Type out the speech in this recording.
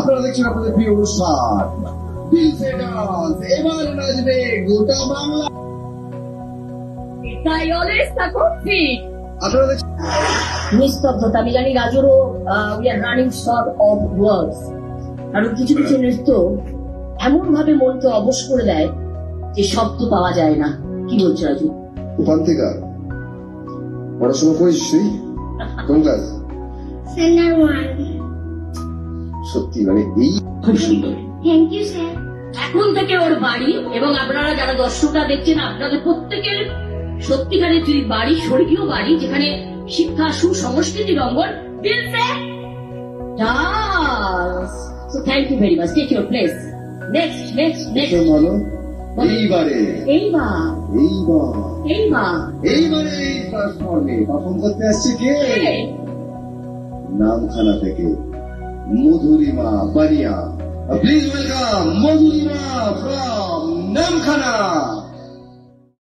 আপনারা দেখছেন আপনাদের প্রিয় অনুষ্ঠান দিল সে ডান্স। এবার নাচবে গোটা বাংলা। তাই অলওয়েজ থাকো ফিট। আপনারা দেখছেন নিস্তব্ধতা। আমি জানি রাজুরও we are running short of words, কারণ কিছু কিছু নৃত্য এমন ভাবে মনকে অবশ করে দেয় যে শব্দ পাওয়া যায় না। কি বলছো রাজু? ওখান থেকে পড়াশোনা করেছিস তুই? কোন ক্লাস? স্ট্যান্ডার্ড 1। সত্যি মানে এই খুব সুন্দর। Thank you sir. এখন থেকে ওর বাড়ি এবং আপনারা যারা দর্শকরা দেখছেন, আপনাদের প্রত্যেকের সত্যিকারের যদি বাড়ি, স্বর্গীয় বাড়ি, যেখানে শিক্ষা, সুসংস্কৃতির অঙ্গন, দিল সে dance. So thank you very much. Take your place. Next next next. বলো এইবারে এইবার এইবার এইবার এইবারে এই প্ল্যাটফর্মে পারফর্ম করতে আসছে কে? নামখানা থেকে Madhurima Bania. Please welcome Madhurima from Namkhana.